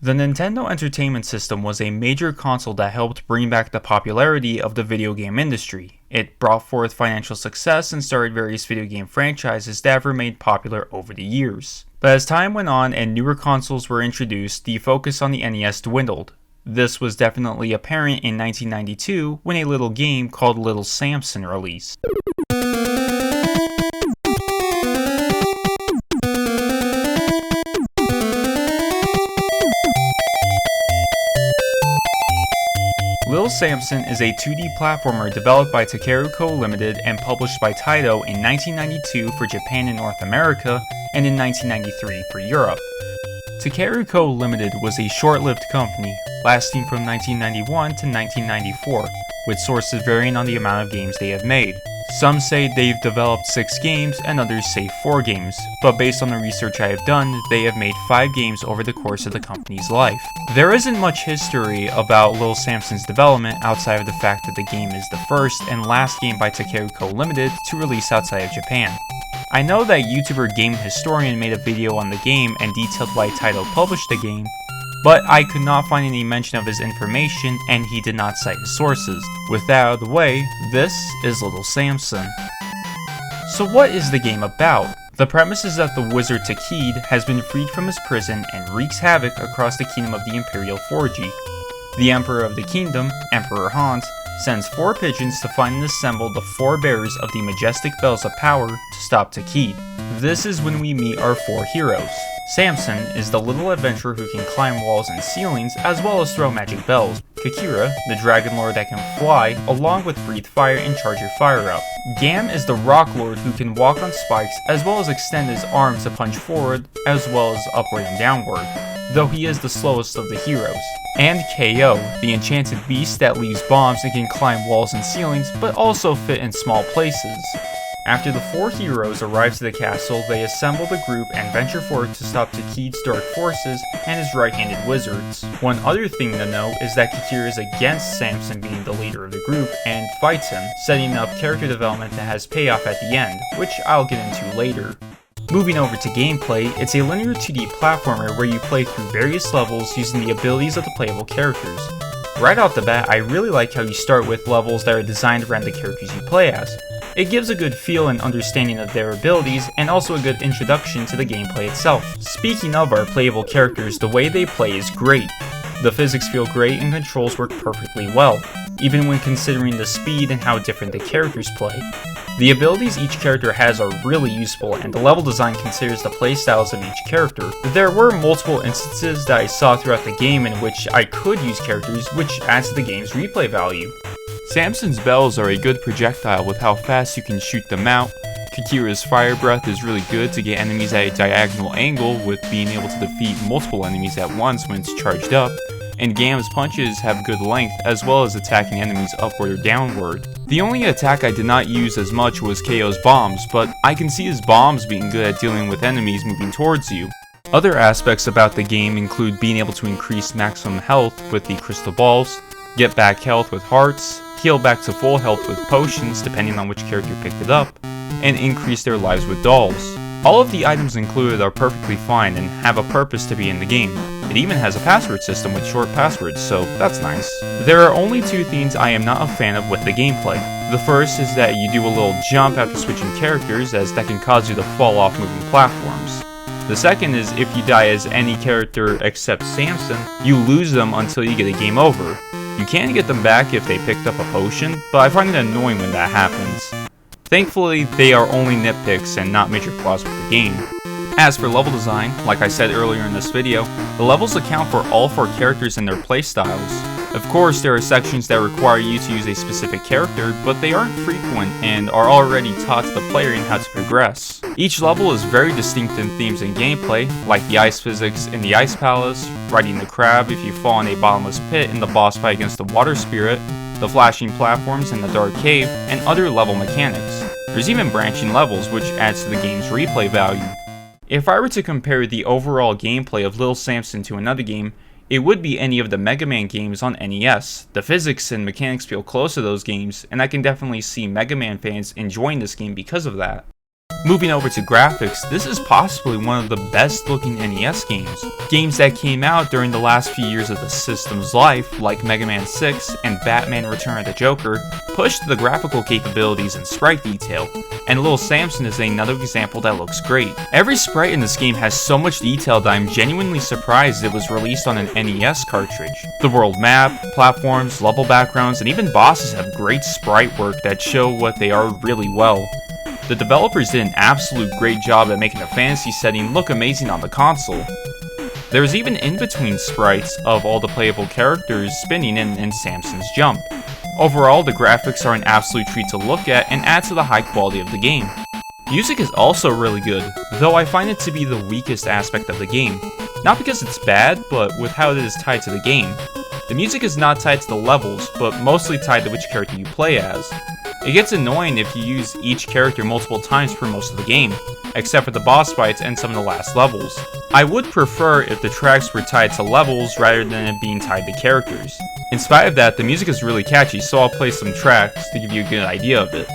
The Nintendo Entertainment System was a major console that helped bring back the popularity of the video game industry. It brought forth financial success and started various video game franchises that have remained popular over the years. But as time went on and newer consoles were introduced, the focus on the NES dwindled. This was definitely apparent in 1992 when a little game called Little Samson released. Little Samson is a 2D platformer developed by Takeru Limited and published by TAITO in 1992 for Japan and North America and in 1993 for Europe. Takeru Limited was a short-lived company, lasting from 1991 to 1994, with sources varying on the amount of games they have made. Some say they've developed 6 games and others say 4 games, but based on the research I have done, they have made 5 games over the course of the company's life. There isn't much history about Little Samson's development outside of the fact that the game is the first and last game by Takeru Limited to release outside of Japan. I know that YouTuber Game Historian made a video on the game and detailed why TAITO published the game, but I could not find any mention of his information and he did not cite his sources. With that out of the way, this is Little Samson. So what is the game about? The premise is that the wizard Takeru has been freed from his prison and wreaks havoc across the kingdom of the Imperial 4G. The Emperor of the Kingdom, Emperor Hans, sends 4 pigeons to find and assemble the 4 bearers of the majestic bells of power to stop Takeru. This is when we meet our 4 heroes. Samson is the little adventurer who can climb walls and ceilings as well as throw magic bells. Kakira, the dragon lord that can fly, along with breathe fire and charge your fire up. Gam is the rock lord who can walk on spikes as well as extend his arms to punch forward as well as upward and downward, though he is the slowest of the heroes. And KO, the enchanted beast that leaves bombs and can climb walls and ceilings but also fit in small places. After the 4 heroes arrive to the castle, they assemble the group and venture forward to stop Takeru's dark forces and his right-handed wizards. One other thing to note is that Kakira is against Samson being the leader of the group and fights him, setting up character development that has payoff at the end, which I'll get into later. Moving over to gameplay, it's a linear 2D platformer where you play through various levels using the abilities of the playable characters. Right off the bat, I really like how you start with levels that are designed around the characters you play as. It gives a good feel and understanding of their abilities, and also a good introduction to the gameplay itself. Speaking of our playable characters, the way they play is great. The physics feel great and controls work perfectly well, even when considering the speed and how different the characters play. The abilities each character has are really useful, and the level design considers the playstyles of each character. There were multiple instances that I saw throughout the game in which I could use characters, which adds to the game's replay value. Samson's bells are a good projectile with how fast you can shoot them out. Kakira's fire breath is really good to get enemies at a diagonal angle with being able to defeat multiple enemies at once when it's charged up. And Gam's punches have good length as well as attacking enemies upward or downward. The only attack I did not use as much was KO's bombs, but I can see his bombs being good at dealing with enemies moving towards you. Other aspects about the game include being able to increase maximum health with the crystal balls, get back health with hearts, heal back to full health with potions depending on which character picked it up, and increase their lives with dolls. All of the items included are perfectly fine and have a purpose to be in the game. It even has a password system with short passwords, so that's nice. There are only 2 things I am not a fan of with the gameplay. The first is that you do a little jump after switching characters, as that can cause you to fall off moving platforms. The second is if you die as any character except Samson, you lose them until you get a game over. You can get them back if they picked up a potion, but I find it annoying when that happens. Thankfully, they are only nitpicks and not major flaws with the game. As for level design, like I said earlier in this video, the levels account for all 4 characters and their playstyles. Of course, there are sections that require you to use a specific character, but they aren't frequent and are already taught to the player in how to progress. Each level is very distinct in themes and gameplay, like the ice physics in the Ice Palace, riding the crab if you fall in a bottomless pit in the boss fight against the water spirit, the flashing platforms in the dark cave, and other level mechanics. There's even branching levels, which adds to the game's replay value. If I were to compare the overall gameplay of Little Samson to another game, it would be any of the Mega Man games on NES. The physics and mechanics feel close to those games, and I can definitely see Mega Man fans enjoying this game because of that. Moving over to graphics, this is possibly one of the best looking NES games. Games that came out during the last few years of the system's life, like Mega Man 6 and Batman Return of the Joker, pushed the graphical capabilities and sprite detail, and Little Samson is another example that looks great. Every sprite in this game has so much detail that I'm genuinely surprised it was released on an NES cartridge. The world map, platforms, level backgrounds, and even bosses have great sprite work that show what they are really well. The developers did an absolute great job at making a fantasy setting look amazing on the console. There is even in-between sprites of all the playable characters spinning in Samson's jump. Overall, the graphics are an absolute treat to look at and add to the high quality of the game. Music is also really good, though I find it to be the weakest aspect of the game. Not because it's bad, but with how it is tied to the game. The music is not tied to the levels, but mostly tied to which character you play as. It gets annoying if you use each character multiple times for most of the game, except for the boss fights and some of the last levels. I would prefer if the tracks were tied to levels rather than it being tied to characters. In spite of that, the music is really catchy, so I'll play some tracks to give you a good idea of it.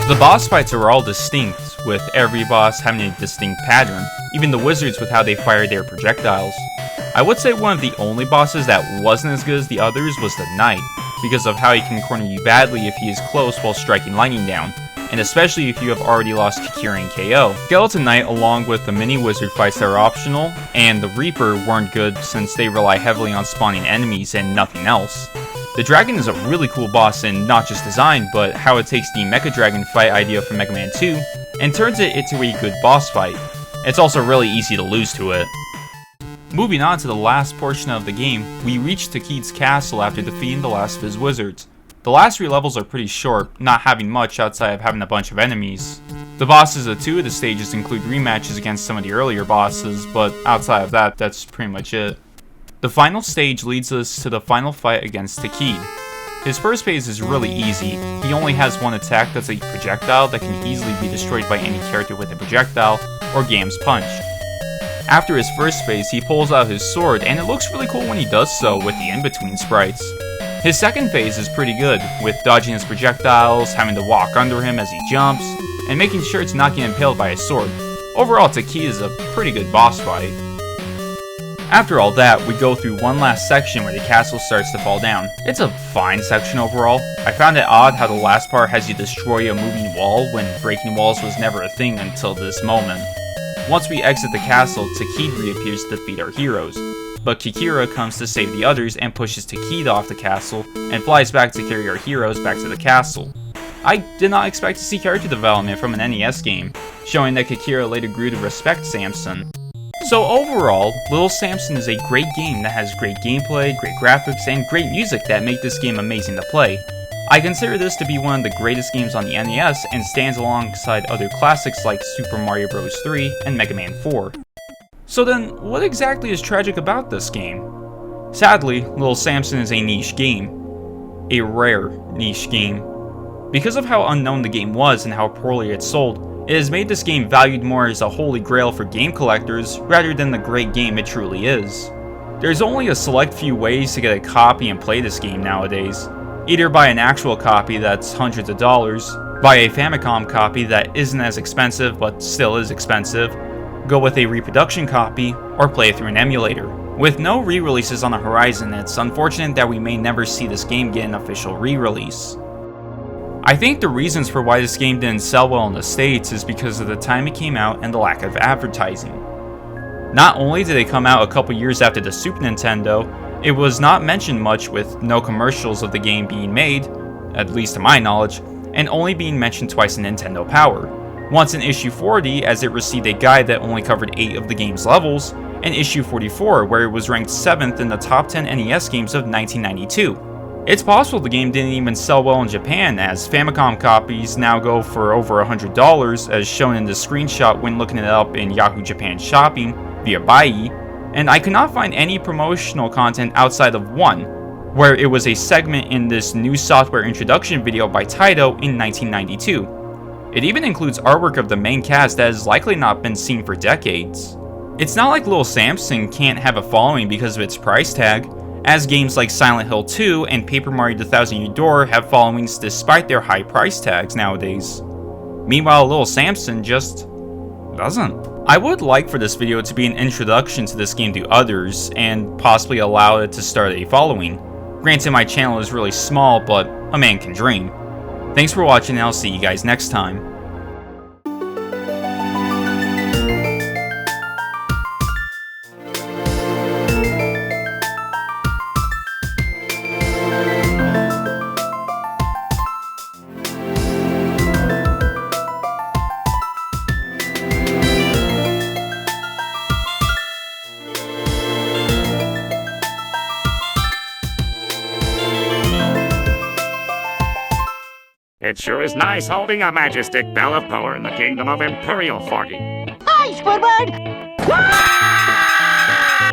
The boss fights are all distinct, with every boss having a distinct pattern, even the wizards with how they fire their projectiles. I would say one of the only bosses that wasn't as good as the others was the Knight, because of how he can corner you badly if he is close while striking lightning down, and especially if you have already lost Takeru and KO. Skeleton Knight, along with the mini wizard fights that are optional, and the Reaper weren't good since they rely heavily on spawning enemies and nothing else. The dragon is a really cool boss in not just design, but how it takes the Mecha Dragon fight idea from Mega Man 2 and turns it into a good boss fight. It's also really easy to lose to it. Moving on to the last portion of the game, we reach Takeru's castle after defeating the last of his wizards. The last 3 levels are pretty short, not having much outside of having a bunch of enemies. The bosses of 2 of the stages include rematches against some of the earlier bosses, but outside of that, that's pretty much it. The final stage leads us to the final fight against Takeru. His first phase is really easy. He only has one attack that's a projectile that can easily be destroyed by any character with a projectile, or Gam's Punch. After his first phase, he pulls out his sword, and it looks really cool when he does so with the in-between sprites. His second phase is pretty good, with dodging his projectiles, having to walk under him as he jumps, and making sure it's not getting impaled by his sword. Overall, Takeru is a pretty good boss fight. After all that, we go through one last section where the castle starts to fall down. It's a fine section overall. I found it odd how the last part has you destroy a moving wall when breaking walls was never a thing until this moment. Once we exit the castle, Takeru reappears to defeat our heroes, but Kikira comes to save the others and pushes Takeru off the castle and flies back to carry our heroes back to the castle. I did not expect to see character development from an NES game, showing that Kikira later grew to respect Samson. So overall, Little Samson is a great game that has great gameplay, great graphics, and great music that make this game amazing to play. I consider this to be one of the greatest games on the NES and stands alongside other classics like Super Mario Bros. 3 and Mega Man 4. So then, what exactly is tragic about this game? Sadly, Little Samson is a niche game. A rare niche game. Because of how unknown the game was and how poorly it sold, it has made this game valued more as a holy grail for game collectors rather than the great game it truly is. There's only a select few ways to get a copy and play this game nowadays, either buy an actual copy that's hundreds of dollars, Buy a Famicom copy that isn't as expensive but still is expensive, go with a reproduction copy, or play it through an emulator. With no re-releases on the horizon, it's unfortunate that we may never see this game get an official re-release. I think the reasons for why this game didn't sell well in the States is because of the time it came out and the lack of advertising. Not only did it come out a couple years after the Super Nintendo, it was not mentioned much with no commercials of the game being made, at least to my knowledge, and only being mentioned twice in Nintendo Power. Once in issue 40, as it received a guide that only covered 8 of the game's levels, and issue 44, where it was ranked 7th in the top 10 NES games of 1992. It's possible the game didn't even sell well in Japan, as Famicom copies now go for over $100, as shown in the screenshot when looking it up in Yahoo Japan Shopping via Buyee, and I could not find any promotional content outside of one, where it was a segment in this new software introduction video by TAITO in 1992. It even includes artwork of the main cast that has likely not been seen for decades. It's not like Little Samson can't have a following because of its price tag, as games like Silent Hill 2 and Paper Mario The Thousand Year Door have followings despite their high price tags nowadays. Meanwhile, Little Samson just doesn't. I would like for this video to be an introduction to this game to others, and possibly allow it to start a following. Granted, my channel is really small, but a man can dream. Thanks for watching, and I'll see you guys next time. It sure is nice holding a majestic bell of power in the kingdom of Imperial Forty. Hi, Squidward!